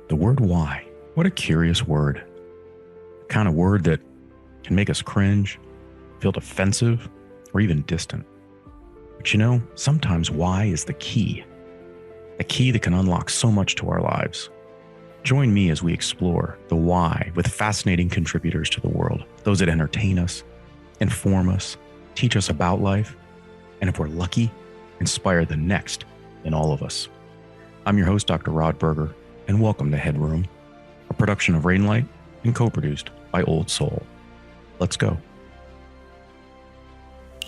The word why. What a curious word. The kind of word that can make us cringe, feel defensive, or even distant. But you know, sometimes why is the key. A key that can unlock so much to our lives. Join me as we explore the why with fascinating contributors to the world, those that entertain us, inform us, teach us about life, and if we're lucky, inspire the next in all of us. I'm your host, Dr. Rod Berger, and welcome to Headroom, a production of Rainlight and co-produced by Old Soul. Let's go.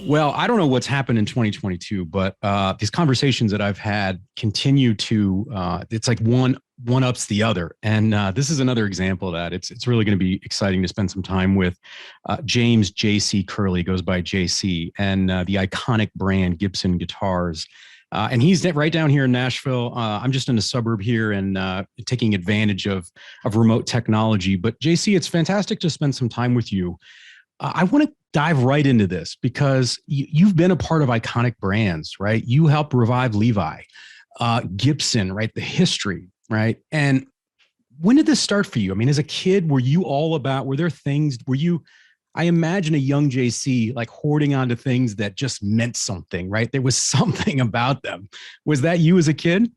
Well, I don't know what's happened in 2022, but these conversations that I've had continue to, it's like one ups the other. And this is another example of that. It's really going to be exciting to spend some time with James J.C. Curleigh, goes by J.C., and the iconic brand Gibson guitars. And he's right down here in Nashville. I'm just in a suburb here and taking advantage of remote technology. But JC, it's fantastic to spend some time with you. I want to dive right into this because you've been a part of iconic brands, right? You helped revive Levi, Gibson, right? The history, right? And when did this start for you? I mean, as a kid, were there things, I imagine a young JC like hoarding onto things that just meant something, right? There was something about them. Was that you as a kid?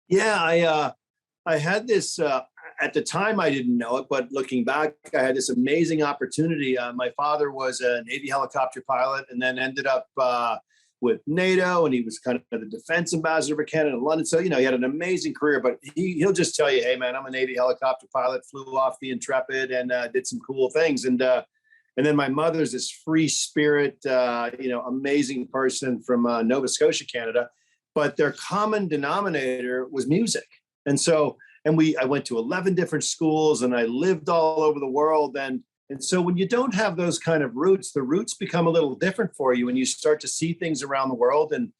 Yeah, I had this, at the time I didn't know it, but looking back, I had this amazing opportunity. My father was a Navy helicopter pilot and then ended up with NATO, and he was kind of the defense ambassador for Canada in London. So, he had an amazing career, but he'll just tell you, hey man, I'm a Navy helicopter pilot, flew off the Intrepid and did some cool things. And then my mother's this free spirit, amazing person from Nova Scotia, Canada, but their common denominator was music. And so, I went to 11 different schools and I lived all over the world. And so when you don't have those kind of roots, the roots become a little different for you and you start to see things around the world. And,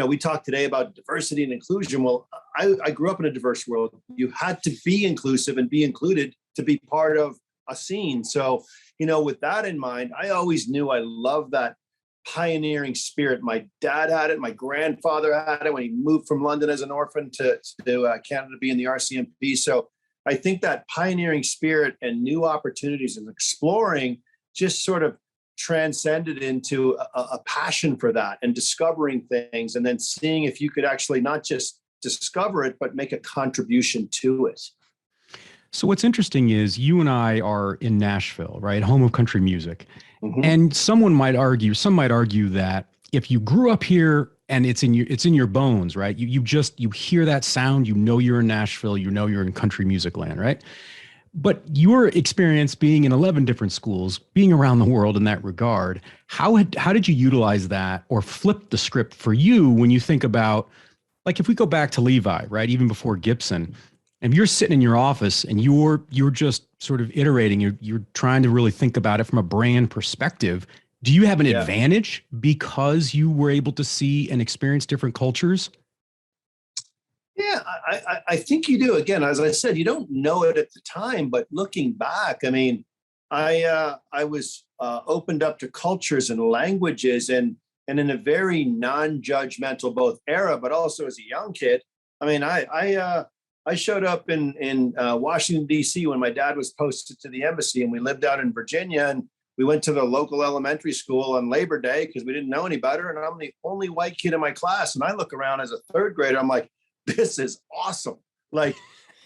we talked today about diversity and inclusion. Well, I grew up in a diverse world. You had to be inclusive and be included to be part of a scene. So, with that in mind, I always knew I loved that pioneering spirit. My dad had it. My grandfather had it when he moved from London as an orphan to Canada to be in the RCMP. So I think that pioneering spirit and new opportunities and exploring just sort of transcended into a passion for that and discovering things and then seeing if you could actually not just discover it, but make a contribution to it. So what's interesting is you and I are in Nashville, right? Home of country music. Mm-hmm. And some might argue that if you grew up here and it's in your bones, right? You hear that sound, you're in Nashville, you're in country music land, right? But your experience being in 11 different schools, being around the world in that regard, how did you utilize that or flip the script for you when you think about, like if we go back to Levi, right? Even before Gibson, and you're sitting in your office and you're just sort of iterating, you're trying to really think about it from a brand perspective. Do you have an advantage because you were able to see and experience different cultures? Yeah, I think you do. Again, as I said, you don't know it at the time, but looking back, I mean, I was opened up to cultures and languages and in a very non-judgmental both era, but also as a young kid. I mean, I showed up in Washington, D.C. when my dad was posted to the embassy, and we lived out in Virginia, and we went to the local elementary school on Labor Day because we didn't know any better. And I'm the only white kid in my class. And I look around as a third grader. I'm like, this is awesome. Like,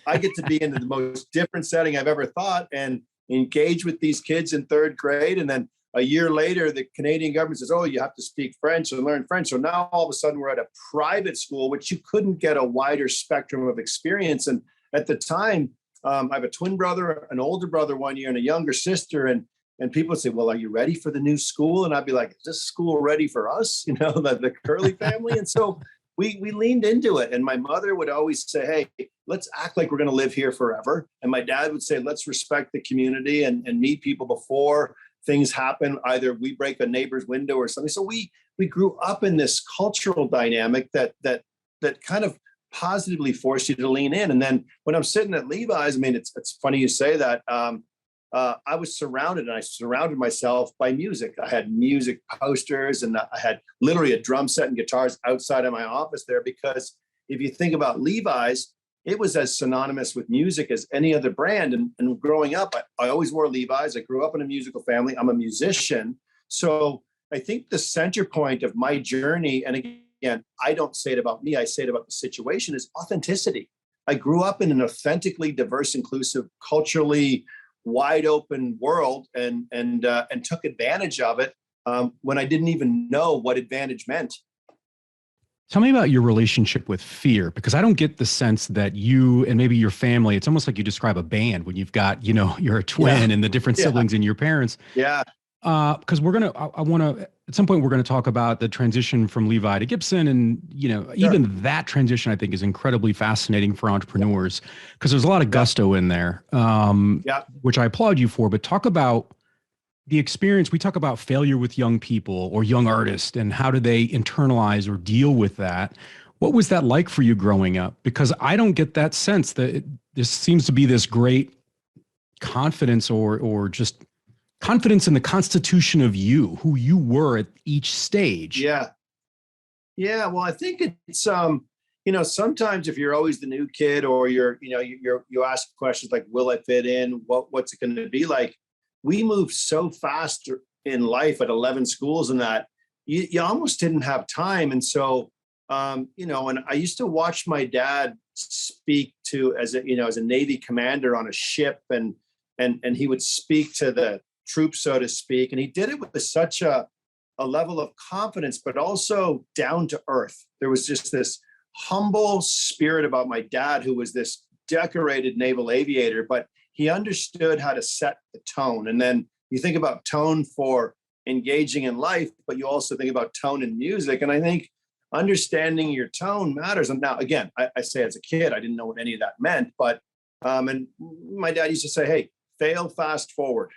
I get to be in the most different setting I've ever thought and engage with these kids in third grade. And then a year later, the Canadian government says, oh, you have to speak French and learn French. So now all of a sudden we're at a private school, which you couldn't get a wider spectrum of experience. And at the time, I have a twin brother, an older brother 1 year, and a younger sister. And people would say, well, are you ready for the new school? And I'd be like, is this school ready for us? The Curleigh family. And so we leaned into it. And my mother would always say, hey, let's act like we're going to live here forever. And my dad would say, let's respect the community and meet people before things happen. Either we break a neighbor's window or something. So we grew up in this cultural dynamic that kind of positively forced you to lean in. And then when I'm sitting at Levi's, I mean, it's funny you say that. I was surrounded, and I surrounded myself by music. I had music posters, and I had literally a drum set and guitars outside of my office there, because if you think about Levi's, it was as synonymous with music as any other brand. And growing up, I always wore Levi's. I grew up in a musical family. I'm a musician. So I think the center point of my journey, and again, I don't say it about me, I say it about the situation, is authenticity. I grew up in an authentically diverse, inclusive, culturally wide open world, and took advantage of it when I didn't even know what advantage meant. Tell me about your relationship with fear, because I don't get the sense that you and maybe your family, it's almost like you describe a band when you've got, you're a twin and the different siblings and your parents. Yeah. Because I want to, at some point, we're going to talk about the transition from Levi to Gibson. And, even that transition, I think, is incredibly fascinating for entrepreneurs because there's a lot of gusto in there, which I applaud you for. But talk about the experience. We talk about failure with young people or young artists and how do they internalize or deal with that. What was that like for you growing up? Because I don't get that sense that this seems to be this great confidence or just confidence in the constitution of you, who you were at each stage. Yeah. Yeah. Well, I think it's, sometimes if you're always the new kid or you ask questions like, will I fit in? What's it going to be like? We moved so fast in life at 11 schools and that you almost didn't have time. And so, and I used to watch my dad speak as a Navy commander on a ship and he would speak to the troops, so to speak. And he did it with such a level of confidence, but also down to earth. There was just this humble spirit about my dad, who was this decorated naval aviator, but he understood how to set the tone. And then you think about tone for engaging in life, but you also think about tone in music. And I think understanding your tone matters. And now, again, I say as a kid, I didn't know what any of that meant, but, and my dad used to say, hey, fail fast forward,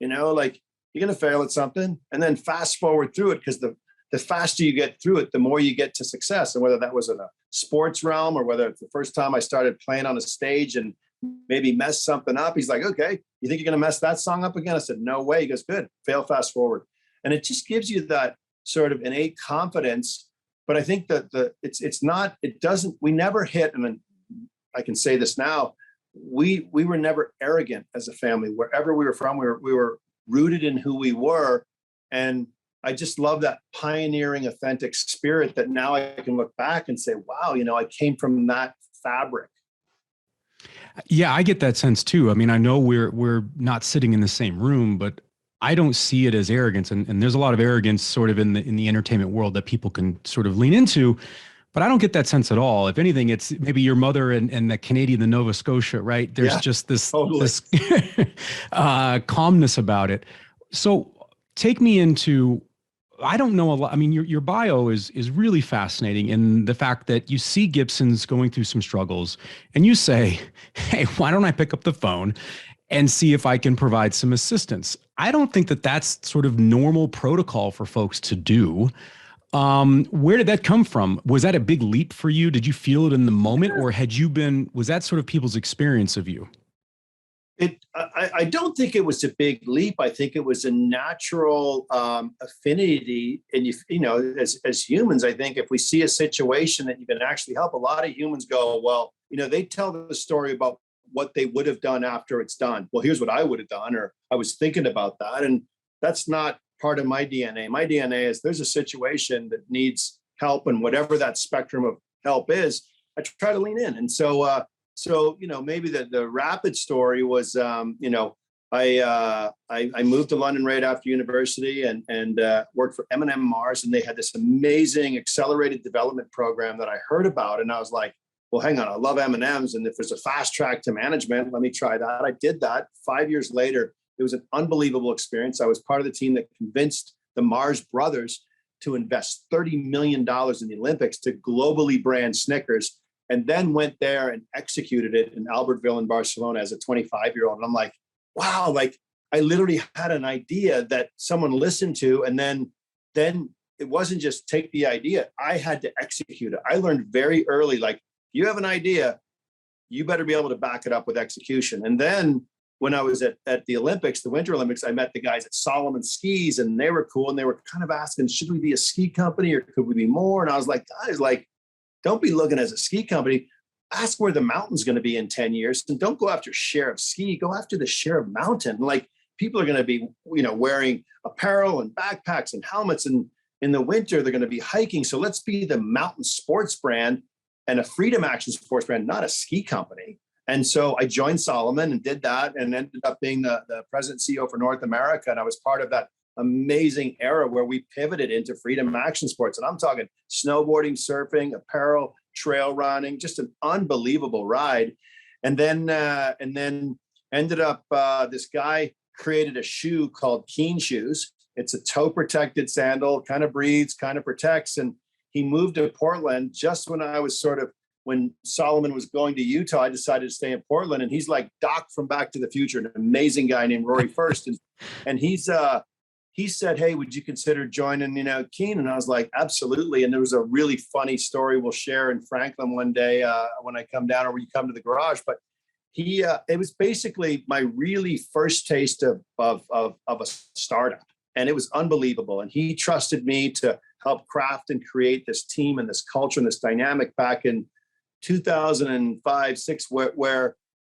like you're going to fail at something and then fast forward through it. Because the faster you get through it, the more you get to success. And whether that was in a sports realm or whether it's the first time I started playing on a stage and maybe mess something up. He's like, okay, you think you're going to mess that song up again? I said, no way. He goes, good, fail fast forward. And it just gives you that sort of innate confidence. But I think that we never hit, and I can say this now, we were never arrogant as a family. Wherever we were from, we were rooted in who we were. And I just love that pioneering, authentic spirit that now I can look back and say, wow, I came from that fabric. Yeah, I get that sense too. I mean, I know we're not sitting in the same room, but I don't see it as arrogance. And there's a lot of arrogance sort of in the entertainment world that people can sort of lean into, but I don't get that sense at all. If anything, it's maybe your mother and the Canadian, the Nova Scotia, right? There's just this calmness about it. So take me into, I don't know a lot. I mean, your bio is really fascinating in the fact that you see Gibson's going through some struggles and you say, hey, why don't I pick up the phone and see if I can provide some assistance? I don't think that that's sort of normal protocol for folks to do. Where did that come from? Was that a big leap for you? Did you feel it in the moment or was that sort of people's experience of you? I don't think it was a big leap. I think it was a natural affinity. And as humans, I think if we see a situation that you can actually help, a lot of humans go, well, they tell the story about what they would have done after it's done. Well, here's what I would have done, or I was thinking about that. And that's not part of my DNA. My DNA is there's a situation that needs help, and whatever that spectrum of help is, I try to lean in. And so maybe the rapid story was, I moved to London right after university and worked for M&M Mars, and they had this amazing accelerated development program that I heard about, and I was like, well, hang on, I love M&Ms, and if there's a fast track to management, let me try that. I did that. 5 years later, it was an unbelievable experience. I was part of the team that convinced the Mars brothers to invest $30 million in the Olympics to globally brand Snickers, and then went there and executed it in Albertville in Barcelona as a 25-year-old. And I'm like, wow, like I literally had an idea that someone listened to, and then it wasn't just take the idea. I had to execute it. I learned very early, like, you have an idea, you better be able to back it up with execution. And then when I was at the Olympics, the Winter Olympics, I met the guys at Solomon Skis, and they were cool. And they were kind of asking, should we be a ski company or could we be more? And I was like, guys, like, don't be looking as a ski company. ask where the mountain's going to be in 10 years, and don't go after share of ski, go after the share of mountain. Like, people are going to be, wearing apparel and backpacks and helmets, and in the winter, they're going to be hiking. So let's be the mountain sports brand and a freedom action sports brand, not a ski company. And so I joined Salomon and did that, and ended up being the president CEO for North America. And I was part of that amazing era where we pivoted into freedom action sports. And I'm talking snowboarding, surfing, apparel, trail running, just an unbelievable ride. And then ended up, this guy created a shoe called Keen Shoes. It's a toe protected sandal, kind of breathes, kind of protects. And he moved to Portland just when Salomon was going to Utah. I decided to stay in Portland, and he's like Doc from Back to the Future, an amazing guy named Rory First. And he said, "Hey, would you consider joining, Keen?" And I was like, "Absolutely." And there was a really funny story we'll share in Franklin one day when I come down, or when you come to the garage. But it was basically my really first taste of a startup, and it was unbelievable. And he trusted me to help craft and create this team and this culture and this dynamic back in 2005, 6, where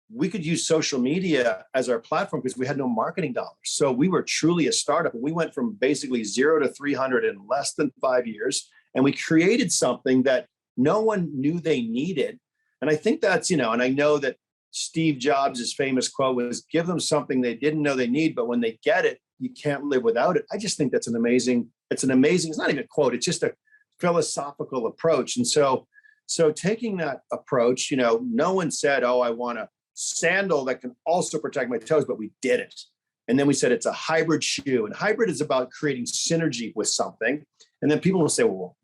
we could use social media as our platform because we had no marketing dollars. So we were truly a startup. We went from basically 0 to 300 in less than 5 years. And we created something that no one knew they needed. And I think that's, and I know that Steve Jobs' famous quote was, "Give them something they didn't know they need, but when they get it, you can't live without it." I just think that's it's not even a quote. It's just a philosophical approach. And so taking that approach, no one said, "Oh, I want a sandal that can also protect my toes," but we did it. And then we said it's a hybrid shoe, and hybrid is about creating synergy with something. And then people will say, "Well,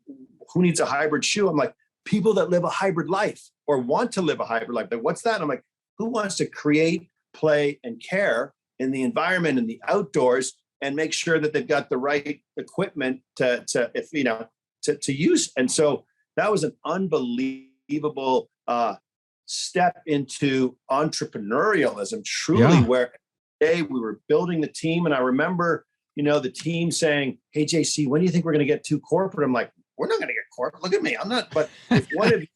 who needs a hybrid shoe?" I'm like, people that live a hybrid life or want to live a hybrid life. Like, what's that? And I'm like, who wants to create, play, and care in the environment and the outdoors, and make sure that they've got the right equipment to use? And so that was an unbelievable step into entrepreneurialism, truly, where today we were building the team. And I remember, the team saying, "Hey, JC, when do you think we're going to get too corporate?" I'm like, "We're not going to get corporate. Look at me. I'm not." But if one of you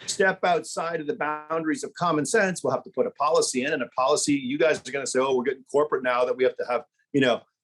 step outside of the boundaries of common sense, we'll have to put a policy in, and a policy, you guys are going to say, "Oh, we're getting corporate now that we have to have,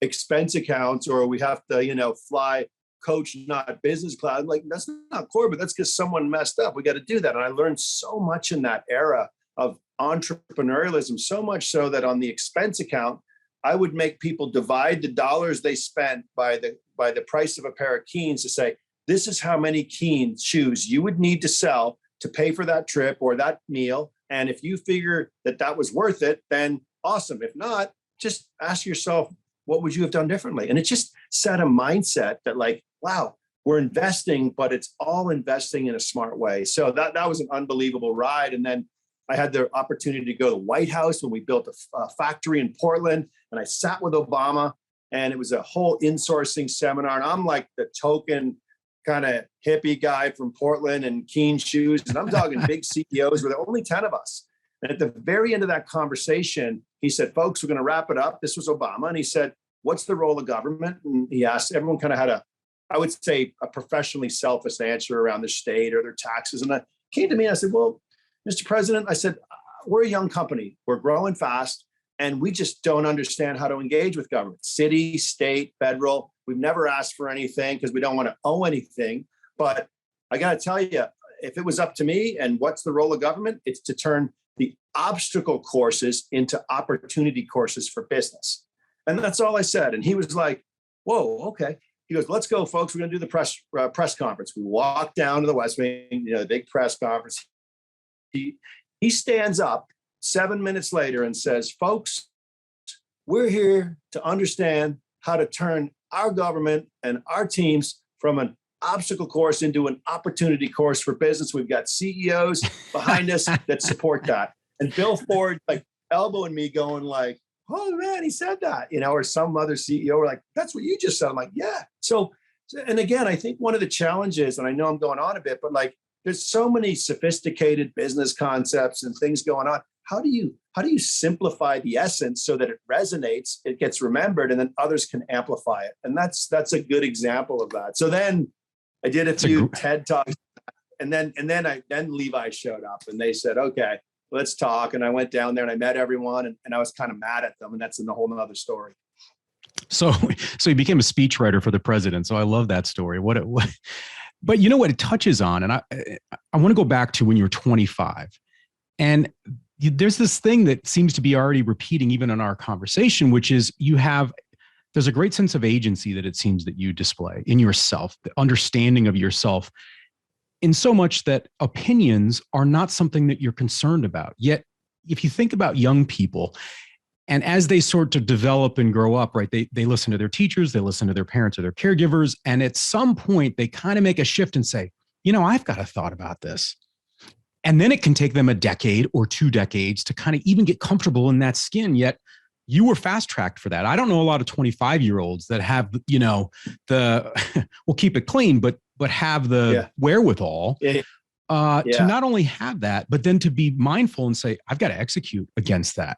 expense accounts, or we have to, fly coach, not business class." Like, that's not corporate. That's because someone messed up. We got to do that. And I learned so much in that era of entrepreneurialism, so much so that on the expense account, I would make people divide the dollars they spent by the price of a pair of Keens to say, "This is how many Keen shoes you would need to sell to pay for that trip or that meal. And if you figure that was worth it, then awesome. If not, just ask yourself, what would you have done differently?" And it just set a mindset that, like, wow, we're investing, but it's all investing in a smart way. So that was an unbelievable ride. And then I had the opportunity to go to the White House when we built a factory in Portland, and I sat with Obama, and it was a whole insourcing seminar. And I'm like the token kind of hippie guy from Portland and Keen Shoes. And I'm talking big CEOs. Were there only 10 of us. And at the very end of that conversation, he said, "Folks, we're going to wrap it up." This was Obama. And he said, "What's the role of government?" And he asked, everyone kind of had I would say, a professionally selfish answer around their state or their taxes. And I came to me and I said, "Well, Mr. President," I said, "we're a young company. We're growing fast. And we just don't understand how to engage with government, city, state, federal. We've never asked for anything because we don't want to owe anything. But I got to tell you, if it was up to me, and what's the role of government? It's to turn the obstacle courses into opportunity courses for business." And that's all I said. And he was like, "Whoa, okay." He goes, "Let's go, folks. We're going to do the press conference." We walked down to the West Wing, the big press conference. He stands up 7 minutes later and says, "Folks, we're here to understand how to turn our government and our teams from an obstacle course into an opportunity course for business. We've got CEOs behind us that support that." And Bill Ford, like, elbowing me, going like, "Oh man, he said that," or some other CEO were like, "That's what you just said." I'm like, "Yeah." So, and again, I think one of the challenges, and I know I'm going on a bit, but like, there's so many sophisticated business concepts and things going on. How do you simplify the essence so that it resonates, it gets remembered, and then others can amplify it? And that's a good example of that. So then I did a few TED Talks. then Levi showed up and they said, okay, let's talk. And I went down there and I met everyone and I was kind of mad at them. And that's a whole nother story. So he became a speechwriter for the president. So I love that story. But you know what it touches on? And I want to go back to when you were 25. And there's this thing that seems to be already repeating even in our conversation, which is there's a great sense of agency that it seems that you display in yourself, the understanding of yourself, in so much that opinions are not something that you're concerned about. Yet, if you think about young people, and as they sort of develop and grow up, right, they listen to their teachers, they listen to their parents or their caregivers, and at some point they kind of make a shift and say, I've got a thought about this. And then it can take them a decade or 2 decades to kind of even get comfortable in that skin. Yet you were fast tracked for that. I don't know a lot of 25-year-olds that have, we'll keep it clean, but have the wherewithal to not only have that, but then to be mindful and say, I've got to execute against that.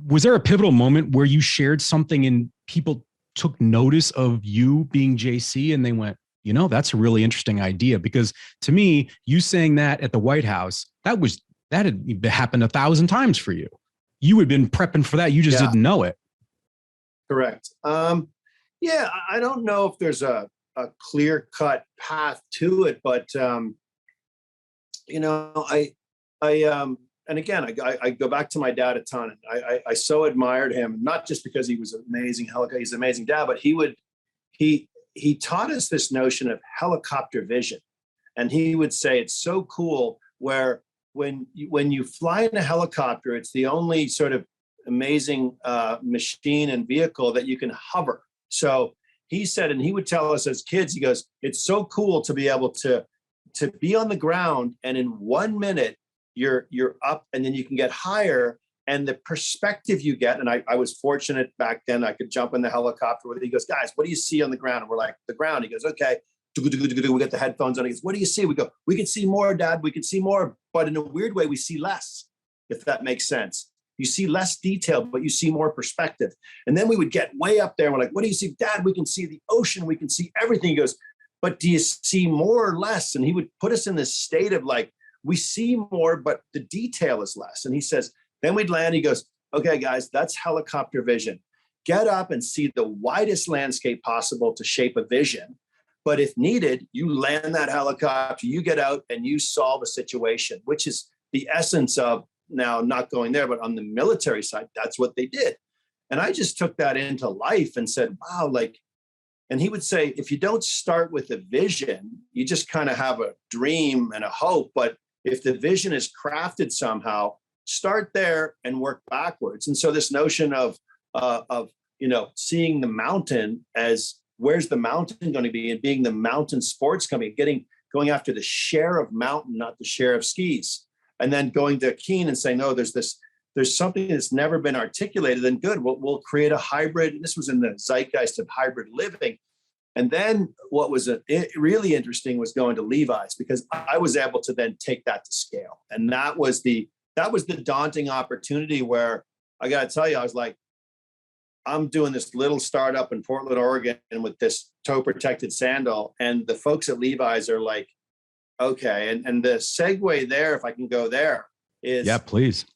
Was there a pivotal moment where you shared something and people took notice of you being JC and they went, that's a really interesting idea? Because to me, you saying that at the White House, that had happened 1,000 times for you. You had been prepping for that. You just didn't know it. Correct. I don't know if there's a clear-cut path to it, but and again, I go back to my dad a ton. I so admired him, not just because he was an amazing he's an amazing dad, but he taught us this notion of helicopter vision. And he would say, it's so cool where when you fly in a helicopter, it's the only sort of amazing machine and vehicle that you can hover. So he said, and he would tell us as kids, he goes, it's so cool to be able to be on the ground. And in 1 minute, you're up and then you can get higher. And the perspective you get, and I was fortunate back then, I could jump in the helicopter with it. He goes, guys, what do you see on the ground? And we're like, the ground. He goes, okay. We get the headphones on. He goes, what do you see? We go, we can see more, Dad. We can see more. But in a weird way, we see less, if that makes sense. You see less detail, but you see more perspective. And then we would get way up there. And we're like, what do you see? Dad, we can see the ocean. We can see everything. He goes, but do you see more or less? And he would put us in this state of like, we see more, but the detail is less. And he says, then we'd land. He goes, okay, guys, that's helicopter vision. Get up and see the widest landscape possible to shape a vision. But if needed, you land that helicopter, you get out and you solve a situation, which is the essence of now not going there, but on the military side, that's what they did. And I just took that into life and said, wow, and he would say, if you don't start with a vision, you just kind of have a dream and a hope. But if the vision is crafted somehow, start there and work backwards. And so this notion of seeing the mountain as where's the mountain going to be, and being the mountain sports company, going after the share of mountain, not the share of skis, and then going to Keen and saying, no, there's something that's never been articulated. Then good, we'll create a hybrid. This was in the zeitgeist of hybrid living. And then what was really interesting was going to Levi's, because I was able to then take that to scale. And that was the daunting opportunity where I got to tell you, I was like, I'm doing this little startup in Portland, Oregon, and with this toe protected sandal. And the folks at Levi's are like, okay. And the segue there, if I can go there, is yeah, please.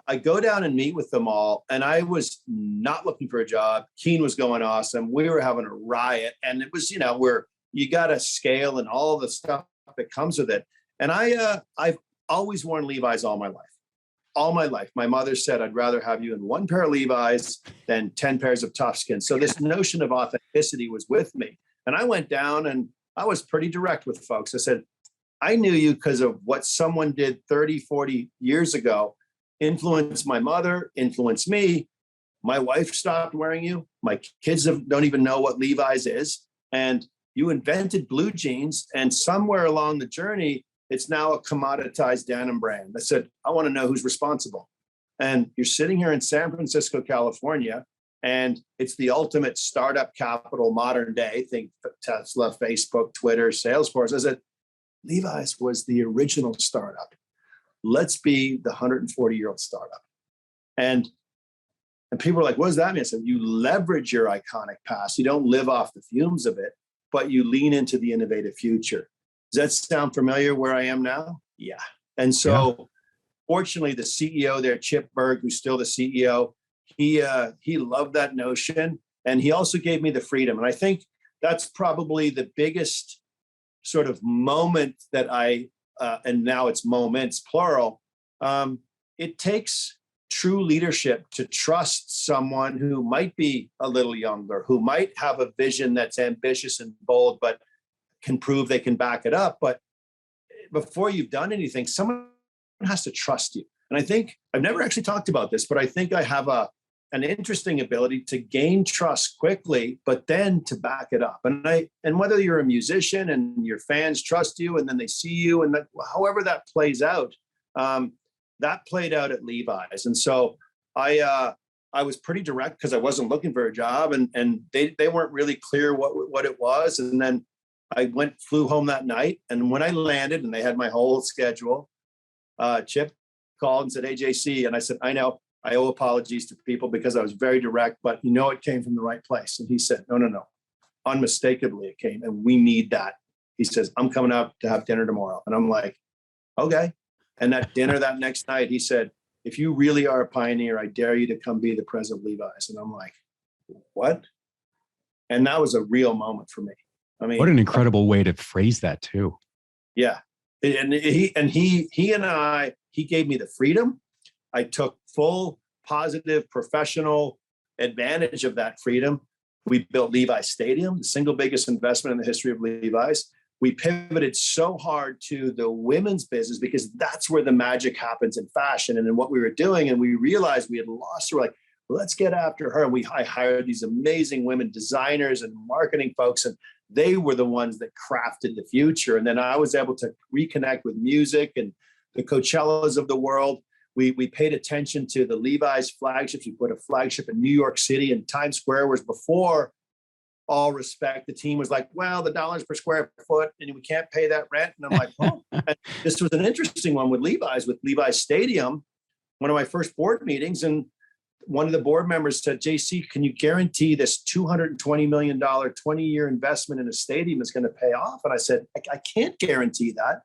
I go down and meet with them all. And I was not looking for a job. Keen was going awesome. We were having a riot. And it was, where you got to scale and all the stuff that comes with it. And I've always worn Levi's all my life. All my life. My mother said, I'd rather have you in one pair of Levi's than 10 pairs of Toughskins. So this notion of authenticity was with me. And I went down and I was pretty direct with folks. I said, I knew you because of what someone did 30, 40 years ago, influenced my mother, influenced me. My wife stopped wearing you. My kids don't even know what Levi's is. And you invented blue jeans. And somewhere along the journey, it's now a commoditized denim brand. I said, I want to know who's responsible. And you're sitting here in San Francisco, California, and it's the ultimate startup capital, modern day. Think Tesla, Facebook, Twitter, Salesforce. I said, Levi's was the original startup. Let's be the 140-year-old startup. And people are like, what does that mean? I said, you leverage your iconic past. You don't live off the fumes of it, but you lean into the innovative future. Does that sound familiar where I am now? Yeah. And so fortunately, the CEO there, Chip Berg, who's still the CEO, he loved that notion. And he also gave me the freedom. And I think that's probably the biggest sort of moment that and now it's moments, plural. It takes true leadership to trust someone who might be a little younger, who might have a vision that's ambitious and bold, but can prove they can back it up. But before you've done anything, someone has to trust you. And I think I've never actually talked about this, but I think I have an interesting ability to gain trust quickly, but then to back it up. And whether you're a musician and your fans trust you and then they see you, and however that plays out, that played out at Levi's. And so I was pretty direct because I wasn't looking for a job, and they weren't really clear what it was. And then I flew home that night. And when I landed and they had my whole schedule, Chip called and said, "Hey, JC." And I said, "I know I owe apologies to people because I was very direct, but it came from the right place." And he said, no. Unmistakably it came, and we need that. He says, "I'm coming up to have dinner tomorrow." And I'm like, okay. And that dinner that next night, he said, "If you really are a pioneer, I dare you to come be the president of Levi's." And I'm like, what? And that was a real moment for me. I mean, what an incredible way to phrase that too. Yeah. And he gave me the freedom. I took full, positive, professional advantage of that freedom. We built Levi's Stadium, the single biggest investment in the history of Levi's. We pivoted so hard to the women's business because that's where the magic happens in fashion and in what we were doing. And we realized we had lost her. We're like, let's get after her. And I hired these amazing women designers and marketing folks, and they were the ones that crafted the future. And then I was able to reconnect with music and the Coachellas of the world. We paid attention to the Levi's flagships. We put a flagship in New York City, and Times Square was before All Respect. The team was like, well, the dollars per square foot, and we can't pay that rent. And I'm like, oh. And this was an interesting one with Levi's Stadium, one of my first board meetings. And one of the board members said, JC, can you guarantee this $220 million, 20-year investment in a stadium is going to pay off? And I said, I can't guarantee that.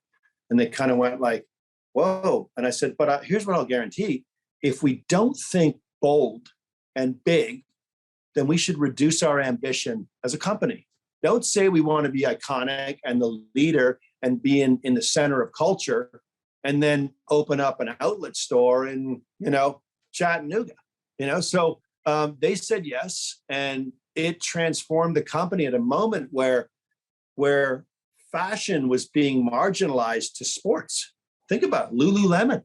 And they kind of went like, whoa. And I said, but here's what I'll guarantee. If we don't think bold and big, then we should reduce our ambition as a company. Don't say we want to be iconic and the leader and be in the center of culture and then open up an outlet store in, Chattanooga. So they said yes, and it transformed the company at a moment where fashion was being marginalized to sports. Think about Lululemon.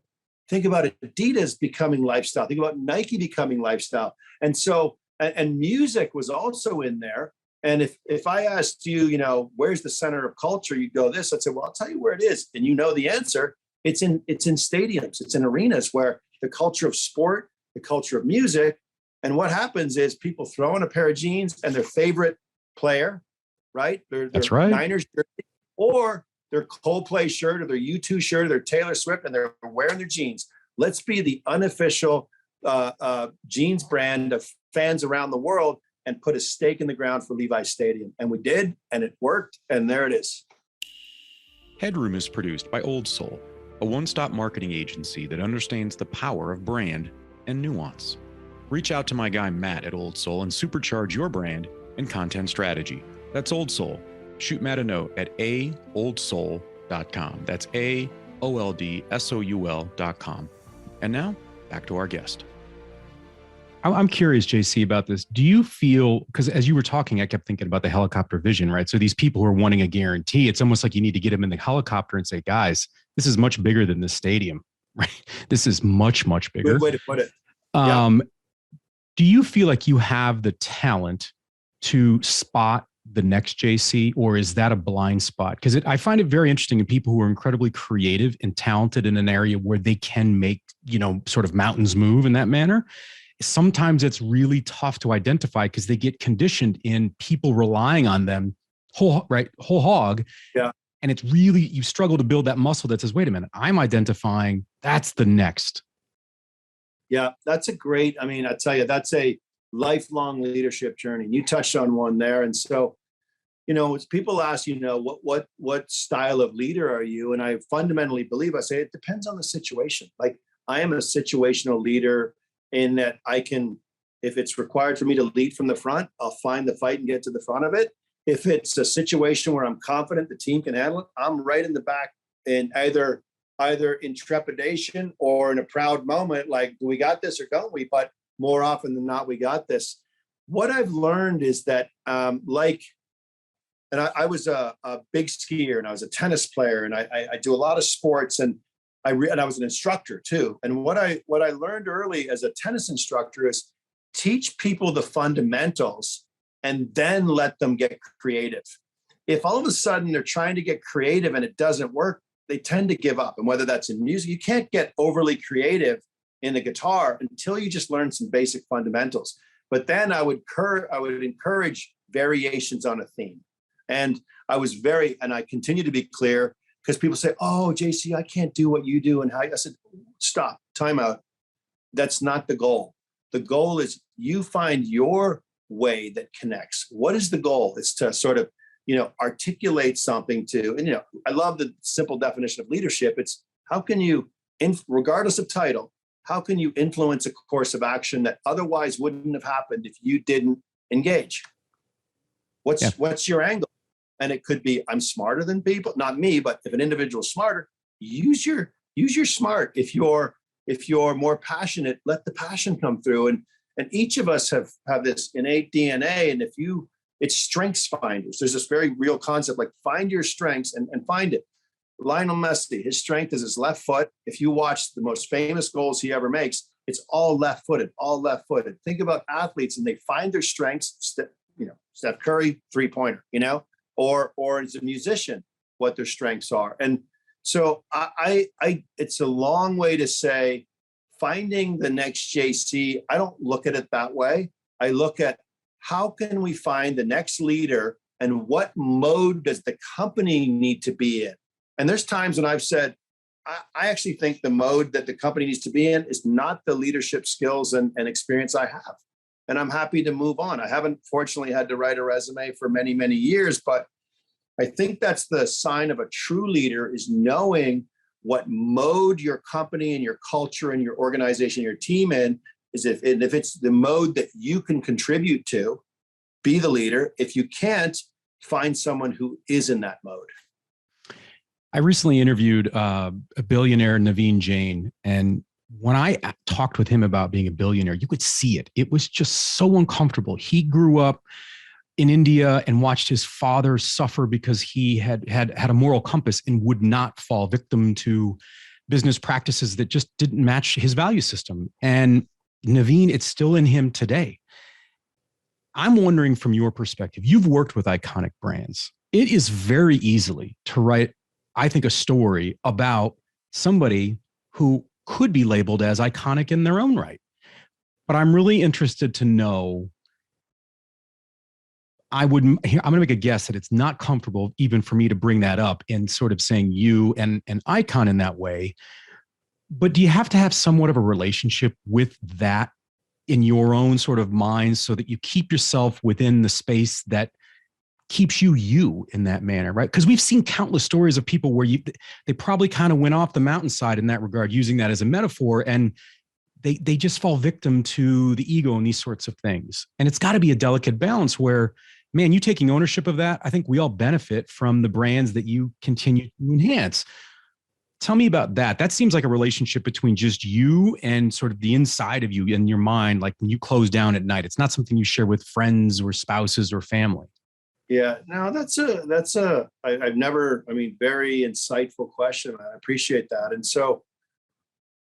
Think about Adidas becoming lifestyle. Think about Nike becoming lifestyle. And so, and music was also in there. And if I asked you, where's the center of culture, you'd go this. I'd say, well, I'll tell you where it is. And the answer. It's in stadiums. It's in arenas where the culture of sport, the culture of music. And what happens is people throw in a pair of jeans and their favorite player, right? That's right. Niners jersey, or their Coldplay shirt or their U2 shirt or their Taylor Swift, and they're wearing their jeans. Let's be the unofficial jeans brand of fans around the world and put a stake in the ground for Levi's Stadium. And we did, and it worked, and there it is. Headroom is produced by Old Soul, a one-stop marketing agency that understands the power of brand and nuance. Reach out to my guy Matt at Old Soul and supercharge your brand and content strategy. That's Old Soul. Shoot Matt a note at aoldsoul.com. That's aoldsoul.com. And now, back to our guest. I'm curious, JC, about this. Do you feel, because as you were talking, I kept thinking about the helicopter vision, right? So these people who are wanting a guarantee, it's almost like you need to get them in the helicopter and say, guys, this is much bigger than this stadium, right? This is much, much bigger. Good way to put it. Yeah. Do you feel like you have the talent to spot the next JC, or is that a blind spot? Because I find it very interesting in people who are incredibly creative and talented in an area where they can make, sort of mountains move in that manner. Sometimes it's really tough to identify because they get conditioned in people relying on them whole hog. Yeah. And it's really, you struggle to build that muscle that says, wait a minute, I'm identifying that's the next. Yeah, that's I tell you, that's a lifelong leadership journey. You touched on one there. And so, it's people ask, what style of leader are you? And I fundamentally believe, I say, it depends on the situation. Like, I am a situational leader in that I can, if it's required for me to lead from the front, I'll find the fight and get to the front of it. If it's a situation where I'm confident the team can handle it, I'm right in the back, and either in trepidation or in a proud moment, like, do we got this or don't we? But more often than not, we got this. What I've learned is that, I was a big skier, and I was a tennis player, and I do a lot of sports, and I was an instructor too. And what I learned early as a tennis instructor is teach people the fundamentals and then let them get creative. If all of a sudden they're trying to get creative and it doesn't work, they tend to give up. And whether that's in music, you can't get overly creative in the guitar until you just learn some basic fundamentals. But then I would encourage variations on a theme. And I continue to be clear, because people say, oh, JC, I can't do what you do. And how I said, stop, time out. That's not the goal. The goal is you find your way that connects. What is the goal? It's to sort of, articulate something to, and, I love the simple definition of leadership. It's how can you, regardless of title, how can you influence a course of action that otherwise wouldn't have happened if you didn't engage? What's your angle? And it could be, I'm smarter than people, not me, but if an individual's smarter, use your smart. If you're more passionate, let the passion come through. And each of us have this innate DNA. And it's strengths finders. There's this very real concept, like find your strengths and find it. Lionel Messi, his strength is his left foot. If you watch the most famous goals he ever makes, it's all left-footed. Think about athletes, and they find their strengths. Steph Curry, three-pointer, or as a musician, what their strengths are. And so it's a long way to say, finding the next JC, I don't look at it that way. I look at, how can we find the next leader, and what mode does the company need to be in? And there's times when I've said, I actually think the mode that the company needs to be in is not the leadership skills and experience I have. And I'm happy to move on. I haven't, fortunately, had to write a resume for many, many years, but I think that's the sign of a true leader, is knowing what mode your company and your culture and your organization, your team in is. If it's the mode that you can contribute to, be the leader. If you can't, find someone who is in that mode. I recently interviewed a billionaire, Naveen Jain, and when I talked with him about being a billionaire, you could see it. It was just so uncomfortable. He grew up in India and watched his father suffer because he had a moral compass and would not fall victim to business practices that just didn't match his value system. And Naveen, it's still in him today. I'm wondering, from your perspective, you've worked with iconic brands. It is very easily to write, I think, a story about somebody who could be labeled as iconic in their own right. But I'm really interested to know, I'm going to make a guess that it's not comfortable even for me to bring that up and sort of saying you and an icon in that way. But do you have to have somewhat of a relationship with that in your own sort of mind so that you keep yourself within the space that keeps you in that manner, right? Because we've seen countless stories of people where they probably kind of went off the mountainside in that regard, using that as a metaphor, and they just fall victim to the ego and these sorts of things. And it's got to be a delicate balance where, man, you taking ownership of that, I think we all benefit from the brands that you continue to enhance. Tell me about that. That seems like a relationship between just you and sort of the inside of you in your mind, like when you close down at night. It's not something you share with friends or spouses or family. Yeah, no, I've never, very insightful question. I appreciate that. And so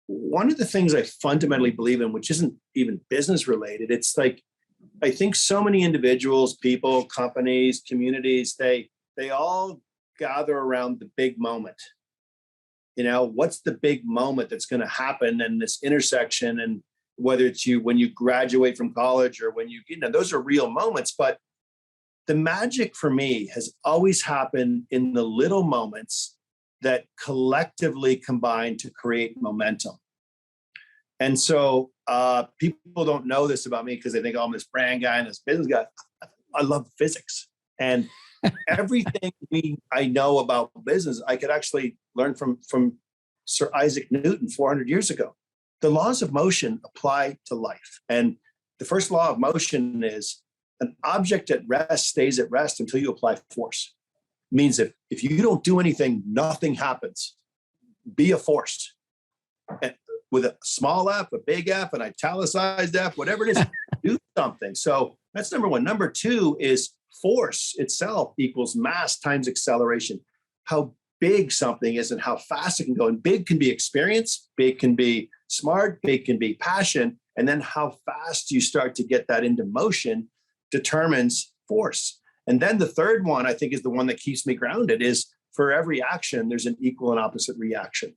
one of the things I fundamentally believe in, which isn't even business related, it's like, I think so many individuals, people, companies, communities, they all gather around the big moment. What's the big moment that's going to happen in this intersection? And whether it's when you graduate from college or when those are real moments, but the magic for me has always happened in the little moments that collectively combine to create momentum. And so people don't know this about me because they think, oh, I'm this brand guy and this business guy. I love physics. And everything I know about business, I could actually learn from Sir Isaac Newton 400 years ago. The laws of motion apply to life. And the first law of motion is an object at rest stays at rest until you apply force. It means if you don't do anything, nothing happens. Be a force. And with a small f, a big F, an italicized F, whatever it is, do something. So that's number one. Number two is force itself equals mass times acceleration. How big something is and how fast it can go. And big can be experience, big can be smart, big can be passion. And then how fast you start to get that into motion determines force. And then the third one, I think, is the one that keeps me grounded, is for every action, there's an equal and opposite reaction.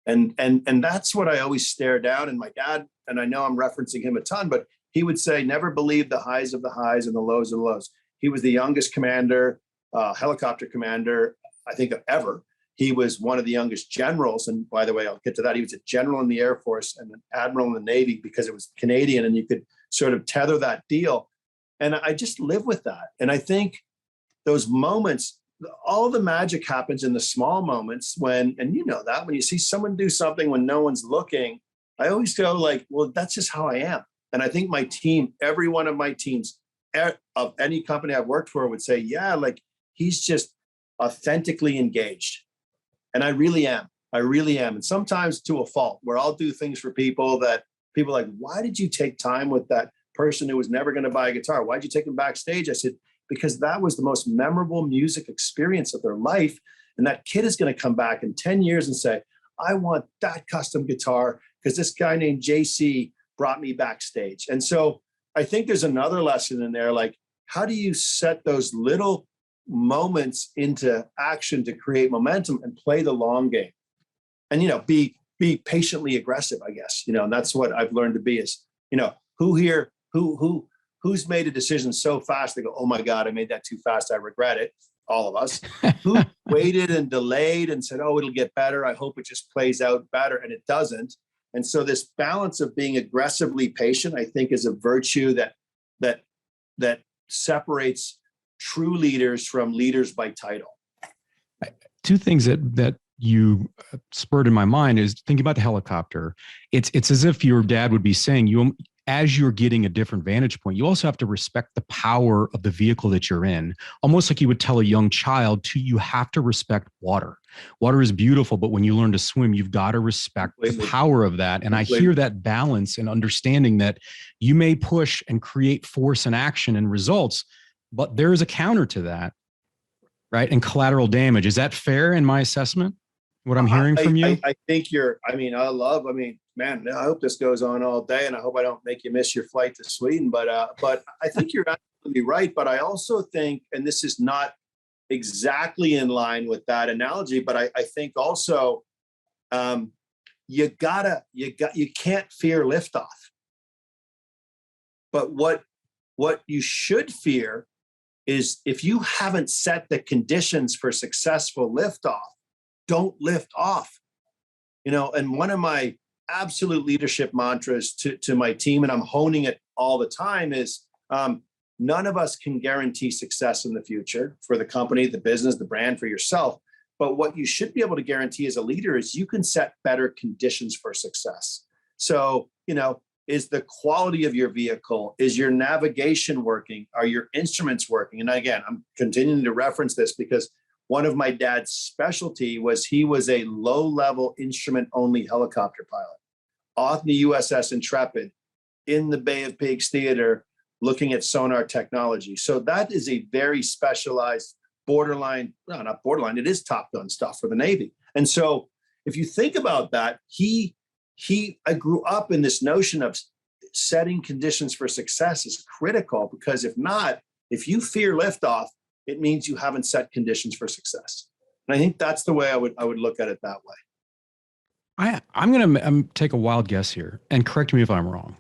And that's what I always stare down. And my dad, and I know I'm referencing him a ton, but he would say, never believe the highs of the highs and the lows of the lows. He was the youngest commander, helicopter commander, I think, ever. He was one of the youngest generals. And by the way, I'll get to that. He was a general in the Air Force and an admiral in the Navy because it was Canadian and you could sort of tether that deal. And I just live with that. And I think those moments, all the magic happens in the small moments when, and you know that, when you see someone do something when no one's looking, I always go like, well, that's just how I am. And I think my team, every one of my teams of any company I've worked for would say, yeah, like he's just authentically engaged. And I really am. I really am. And sometimes to a fault, where I'll do things for people that people are like, why did you take time with that person who was never going to buy a guitar? Why'd you take them backstage? I said, because that was the most memorable music experience of their life. And that kid is going to come back in 10 years and say, I want that custom guitar because this guy named JC brought me backstage. And so I think there's another lesson in there, like, how do you set those little moments into action to create momentum and play the long game? And, be patiently aggressive, I guess, and that's what I've learned to be is, who's made a decision so fast they go, oh my God, I made that too fast, I regret it. All of us. Who waited and delayed and said, oh, it'll get better, I hope it just plays out better, and it doesn't. And so this balance of being aggressively patient, I think, is a virtue that separates true leaders from leaders by title. Two things that you spurred in my mind is thinking about the helicopter. It's as if your dad would be saying, as you're getting a different vantage point, you also have to respect the power of the vehicle that you're in. Almost like you would tell a young child you have to respect water. Water is beautiful, but when you learn to swim, you've got to respect the power of that. And I hear that balance and understanding that you may push and create force and action and results, but there is a counter to that, right? And collateral damage. Is that fair in my assessment? What I'm hearing from you? I think man, I hope this goes on all day, and I hope I don't make you miss your flight to Sweden. But I think you're absolutely right. But I also think, and this is not exactly in line with that analogy, but I think also you can't fear liftoff. But what you should fear is if you haven't set the conditions for successful liftoff, don't lift off. And one of my absolute leadership mantras to my team, and I'm honing it all the time, is none of us can guarantee success in the future for the company, the business, the brand, for yourself. But what you should be able to guarantee as a leader is you can set better conditions for success. So, is the quality of your vehicle, is your navigation working? Are your instruments working? And again, I'm continuing to reference this because one of my dad's specialty was he was a low-level instrument-only helicopter pilot off the USS Intrepid in the Bay of Pigs Theater looking at sonar technology. So that is a very specialized not borderline, it is Top Gun stuff for the Navy. And so if you think about that, I grew up in this notion of setting conditions for success is critical, because if you fear liftoff, it means you haven't set conditions for success. And I think that's the way I would look at it that way. I'm going to take a wild guess here, and correct me if I'm wrong.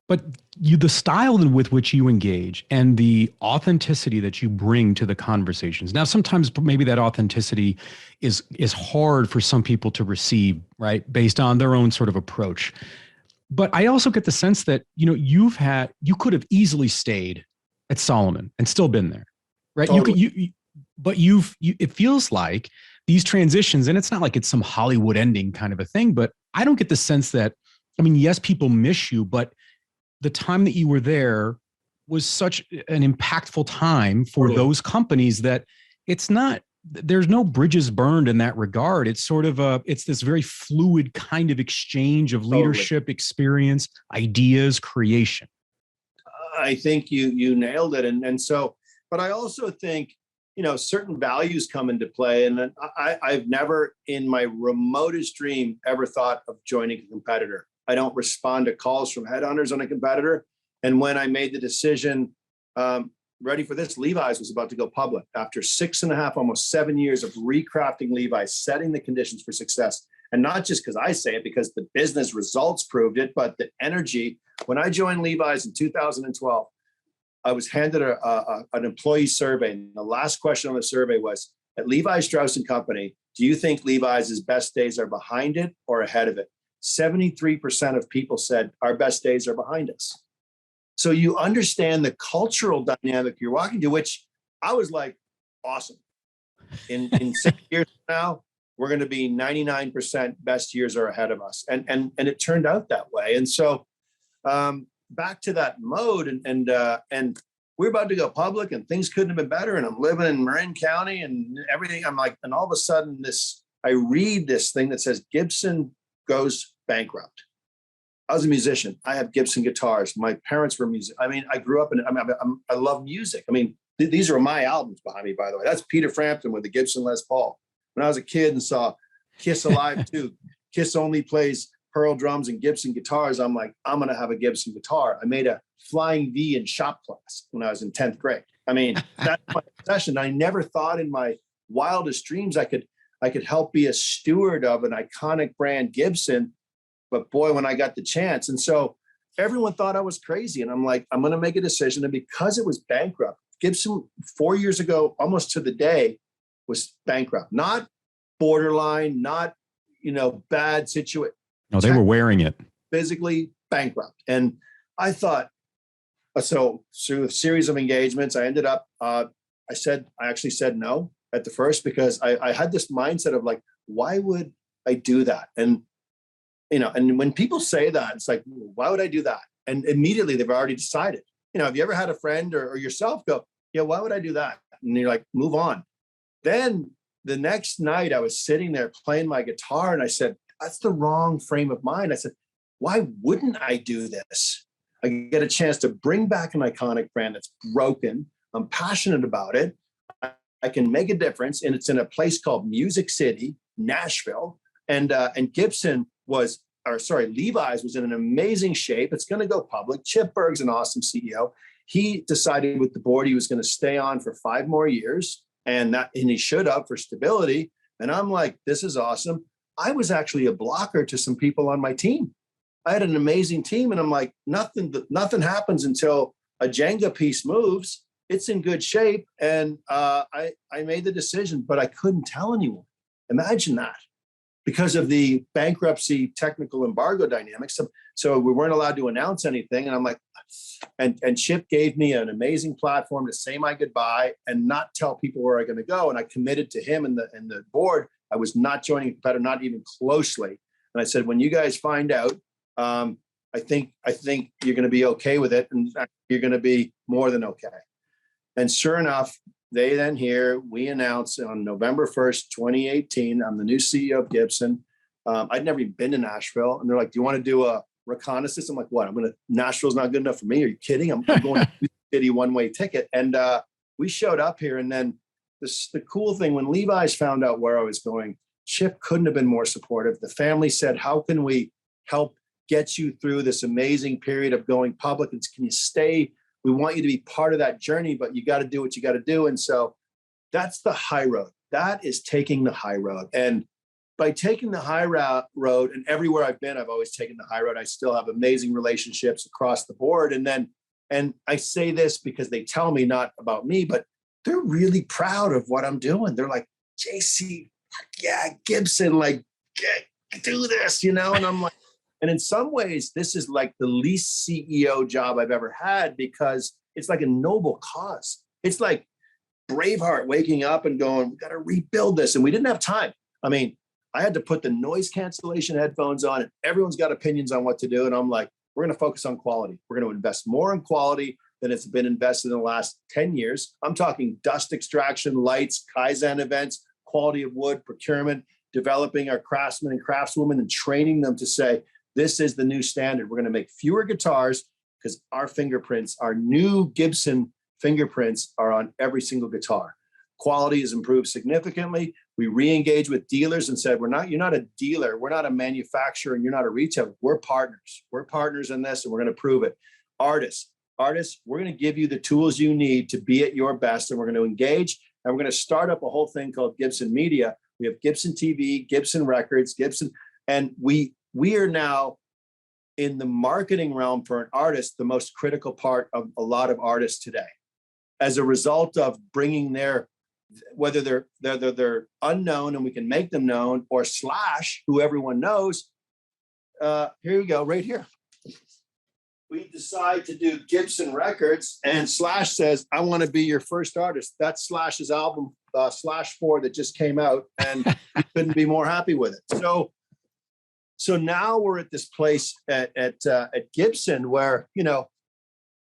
But the style with which you engage and the authenticity that you bring to the conversations. Now, sometimes maybe that authenticity is hard for some people to receive, right? Based on their own sort of approach. But I also get the sense that, you could have easily stayed at Solomon and still been there. right? Totally. But it feels like these transitions, and it's not like it's some Hollywood ending kind of a thing, but I don't get the sense that, I mean, yes, people miss you, but the time that you were there was such an impactful time for Totally. those companies that it's not, there's no bridges burned in that regard. It's sort of it's this very fluid kind of exchange of leadership, experience, ideas, creation. I think you nailed it. And so, but I also think, certain values come into play. And I've never in my remotest dream ever thought of joining a competitor. I don't respond to calls from headhunters on a competitor. And when I made the decision, ready for this, Levi's was about to go public after 6.5, almost 7 years of recrafting Levi's, setting the conditions for success. And not just because I say it, because the business results proved it, but the energy. When I joined Levi's in 2012, I was handed an employee survey. And the last question on the survey was, at Levi Strauss & Company, do you think Levi's best days are behind it or ahead of it? 73% of people said our best days are behind us. So you understand the cultural dynamic you're walking to, which I was like, awesome. In 6 years from now, we're going to be 99% best years are ahead of us. And it turned out that way. And so back to that mode, and we're about to go public and things couldn't have been better. And I'm living in Marin County and everything. I'm like, and all of a sudden I read this thing that says Gibson goes bankrupt. I was a musician. I have Gibson guitars. My parents were music. I mean, I grew up I love music. I mean, these are my albums behind me, by the way. That's Peter Frampton with the Gibson Les Paul. When I was a kid and saw Kiss Alive 2, Kiss only plays Pearl drums and Gibson guitars. I'm like, I'm going to have a Gibson guitar. I made a flying V in shop class when I was in 10th grade. I mean, that's my obsession. I never thought in my wildest dreams I could help be a steward of an iconic brand, Gibson. But boy, when I got the chance. And so everyone thought I was crazy. And I'm like, I'm going to make a decision. And because it was bankrupt, Gibson 4 years ago, almost to the day, was bankrupt. Not borderline, not, bad situation. No, they were wearing it. Physically bankrupt. And I thought, so through a series of engagements, I ended up, I actually said no at the first, because I had this mindset of like, why would I do that? And when people say that, it's like, why would I do that? And immediately they've already decided. Have you ever had a friend or yourself go, yeah, why would I do that? And you're like, move on. Then the next night I was sitting there playing my guitar and I said, that's the wrong frame of mind. I said, why wouldn't I do this? I get a chance to bring back an iconic brand that's broken. I'm passionate about it. I can make a difference. And it's in a place called Music City, Nashville. And Gibson Levi's was in an amazing shape. It's going to go public. Chip Berg's an awesome CEO. He decided with the board he was going to stay on for 5 more years, and he should have, for stability. And I'm like, this is awesome. I was actually a blocker to some people on my team. I had an amazing team, and I'm like, nothing happens until a Jenga piece moves. It's in good shape, and I made the decision, but I couldn't tell anyone. Imagine that. Because of the bankruptcy technical embargo dynamics. So we weren't allowed to announce anything. And I'm like, and Chip gave me an amazing platform to say my goodbye and not tell people where I'm going to go. And I committed to him and the board. I was not joining a competitor, not even closely. And I said, when you guys find out, I think you're going to be okay with it. And you're going to be more than okay. And sure enough, they then we announced on November 1st, 2018, I'm the new CEO of Gibson. I'd never even been to Nashville. And they're like, do you want to do a reconnaissance? I'm like, what? Nashville's not good enough for me. Are you kidding? I'm going to city one-way ticket. And we showed up here. And then the cool thing, when Levi's found out where I was going, Chip couldn't have been more supportive. The family said, how can we help get you through this amazing period of going public? And can you stay? We want you to be part of that journey, but you got to do what you got to do. And so that's the high road. That is taking the high road. And by taking the high road, and everywhere I've been, I've always taken the high road. I still have amazing relationships across the board. And I say this because they tell me, not about me, but they're really proud of what I'm doing. They're like, JC, yeah, Gibson, like, do this, And I'm like, and in some ways, this is like the least CEO job I've ever had, because it's like a noble cause. It's like Braveheart waking up and going, we got to rebuild this. And we didn't have time. I mean, I had to put the noise cancellation headphones on, and everyone's got opinions on what to do. And I'm like, we're going to focus on quality. We're going to invest more in quality than it's been invested in the last 10 years. I'm talking dust extraction, lights, Kaizen events, quality of wood, procurement, developing our craftsmen and craftswomen and training them to say, this is the new standard. We're going to make fewer guitars because our fingerprints, our new Gibson fingerprints are on every single guitar. Quality has improved significantly. We re-engaged with dealers and said, you're not a dealer. We're not a manufacturer and you're not a retailer. We're partners. We're partners in this and we're going to prove it. Artists, we're going to give you the tools you need to be at your best. And we're going to engage and we're going to start up a whole thing called Gibson Media. We have Gibson TV, Gibson Records, Gibson, and we are now in the marketing realm for an artist, the most critical part of a lot of artists today. As a result of bringing whether they're unknown and we can make them known, or Slash, who everyone knows. Here we go, right here. We decide to do Gibson Records, and Slash says, I want to be your first artist. That's Slash's album, Slash 4, that just came out, and he couldn't be more happy with it. So now we're at this place at Gibson where,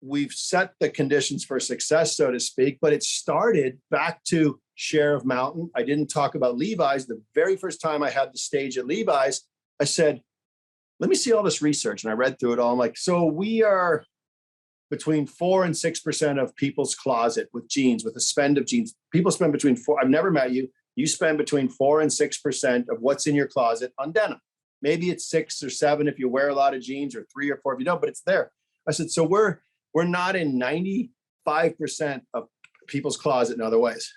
we've set the conditions for success, so to speak, but it started back to share of mountain. I didn't talk about Levi's. The very first time I had the stage at Levi's, I said, let me see all this research. And I read through it all. I'm like, so we are between 4 and 6% of people's closet with jeans, with a spend of jeans. People spend between 4, I've never met you. You spend between 4 and 6% of what's in your closet on denim. Maybe it's 6 or 7 if you wear a lot of jeans, or 3 or 4 if you don't, but it's there. I said, so we're not in 95% of people's closet in other ways.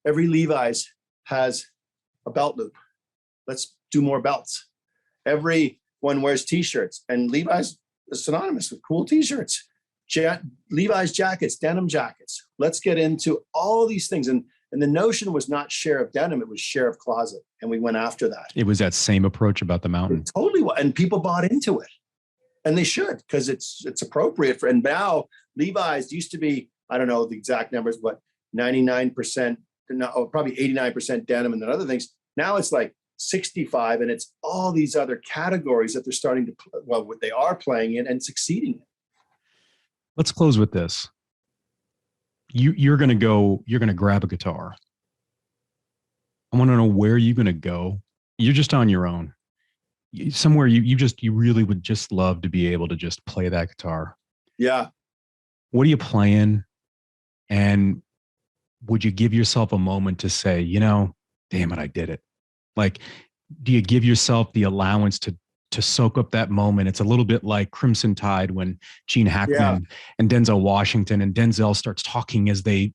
Every Levi's has a belt loop. Let's do more belts. Everyone wears t-shirts, and Levi's is synonymous with cool t-shirts. Levi's jackets, denim jackets. Let's get into all these things. And the notion was not share of denim, it was share of closet. And we went after that. It was that same approach about the mountain. It totally was. And people bought into it. And they should, because it's appropriate for. And now Levi's used to be, I don't know the exact numbers, but 99%, probably 89% denim and then other things. Now it's like 65, and it's all these other categories that they're starting to, what they are playing in and succeeding in. Let's close with this. You're going to grab a guitar. I want to know where you're going to go. You're just on your own. Somewhere you really would just love to be able to just play that guitar. Yeah. What are you playing? And would you give yourself a moment to say, damn it, I did it? Like, do you give yourself the allowance to soak up that moment? It's a little bit like Crimson Tide when Gene Hackman and Denzel Washington, and Denzel starts talking as they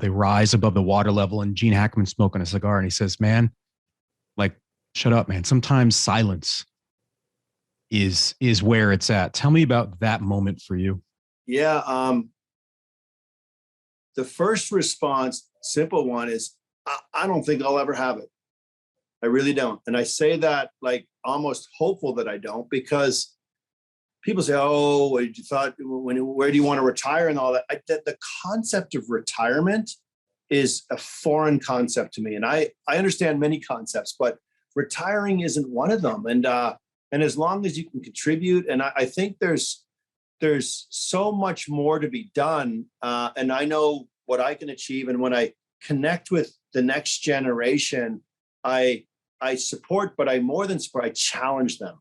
rise above the water level, and Gene Hackman's smoking a cigar, and he says, man, like, shut up, man. Sometimes silence is where it's at. Tell me about that moment for you. Yeah. The first response, simple one, is I don't think I'll ever have it. I really don't. And I say that like almost hopeful that I don't, because people say, oh, what did you thought, where do you want to retire and all that? The concept of retirement is a foreign concept to me. And I understand many concepts, but retiring isn't one of them. And as long as you can contribute, and I think there's so much more to be done. And I know what I can achieve. And when I connect with the next generation, I support, but I more than support, I challenge them.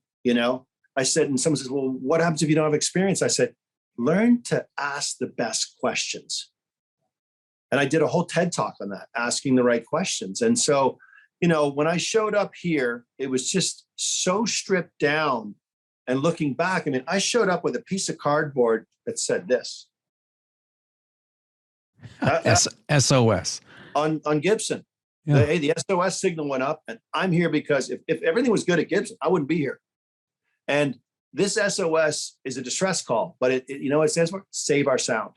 I said, and someone says, well, what happens if you don't have experience? I said, learn to ask the best questions. And I did a whole TED talk on that, asking the right questions. And so, when I showed up here, it was just so stripped down. And looking back, I showed up with a piece of cardboard that said this. SOS. On Gibson. Yeah. The SOS signal went up, and I'm here because if everything was good at Gibson, I wouldn't be here. And this SOS is a distress call, but it it stands for? Save our sound.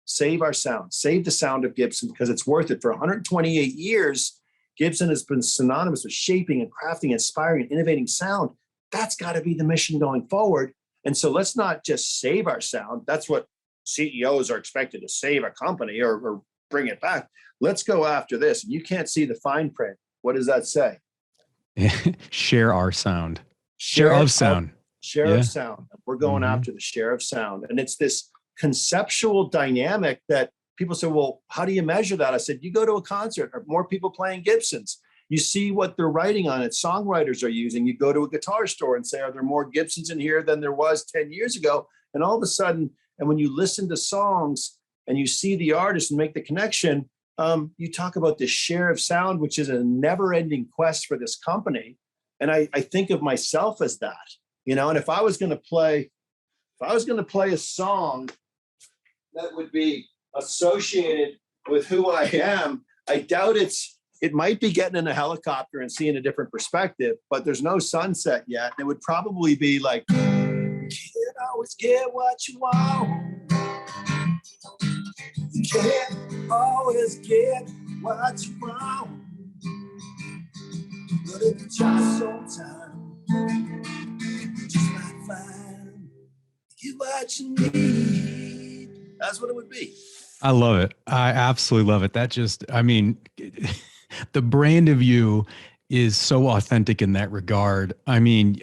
Save our sound. Save the sound of Gibson, because it's worth it. For 128 years, Gibson has been synonymous with shaping and crafting, inspiring and innovating sound. That's got to be the mission going forward. And so let's not just save our sound. That's what CEOs are expected to save a company or bring it back. Let's go after this. You can't see the fine print. What does that say? Share our sound. Share of sound. Share of sound. We're going after the share of sound. And it's this conceptual dynamic that people say, well, how do you measure that? I said, you go to a concert, or more people playing Gibsons. You see what they're writing on it. Songwriters are using. You go to a guitar store and say, are there more Gibsons in here than there was 10 years ago? And all of a sudden, and when you listen to songs and you see the artist and make the connection, you talk about the share of sound, which is a never-ending quest for this company. And I think of myself as that, you know. And if I was going to play a song that would be associated with who I am, I doubt it might be getting in a helicopter and seeing a different perspective, but there's no sunset yet. And it would probably be like, you can't always get what you want. You can't always get what you want. But if you try sometime, you just might find you what you need. That's what it would be. I love it. I absolutely love it. That just, I mean, the brand of you is so authentic in that regard. I mean,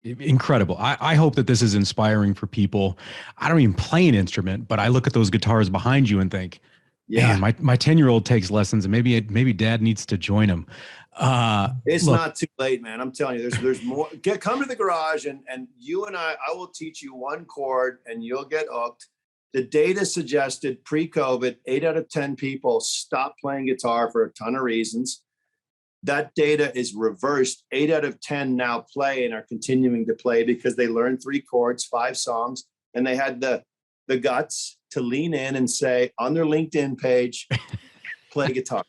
incredible. I hope that this is inspiring for people. I don't even play an instrument, but I look at those guitars behind you and think, yeah, my 10-year-old takes lessons, and maybe dad needs to join him. It's not too late, man. I'm telling you, there's more. Come to the garage and you and I will teach you one chord and you'll get hooked. The data suggested pre-COVID, 8 out of 10 people stopped playing guitar for a ton of reasons. That data is reversed. 8 out of 10 now play and are continuing to play because they learned 3 chords, 5 songs, and they had the guts to lean in and say on their LinkedIn page, play guitar.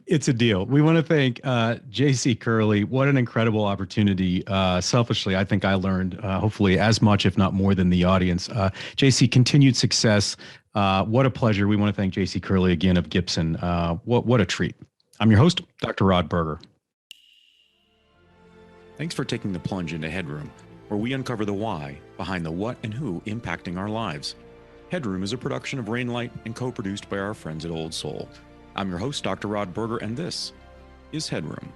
It's a deal. We want to thank JC Curleigh. What an incredible opportunity. Selfishly, I think I learned hopefully as much, if not more, than the audience. JC, continued success. What a pleasure. We want to thank JC Curleigh again of Gibson. What a treat. I'm your host, Dr. Rod Berger. Thanks for taking the plunge into Headroom, where we uncover the why behind the what and who impacting our lives. Headroom is a production of Rainlight and co-produced by our friends at Old Soul. I'm your host, Dr. Rod Berger, and this is Headroom.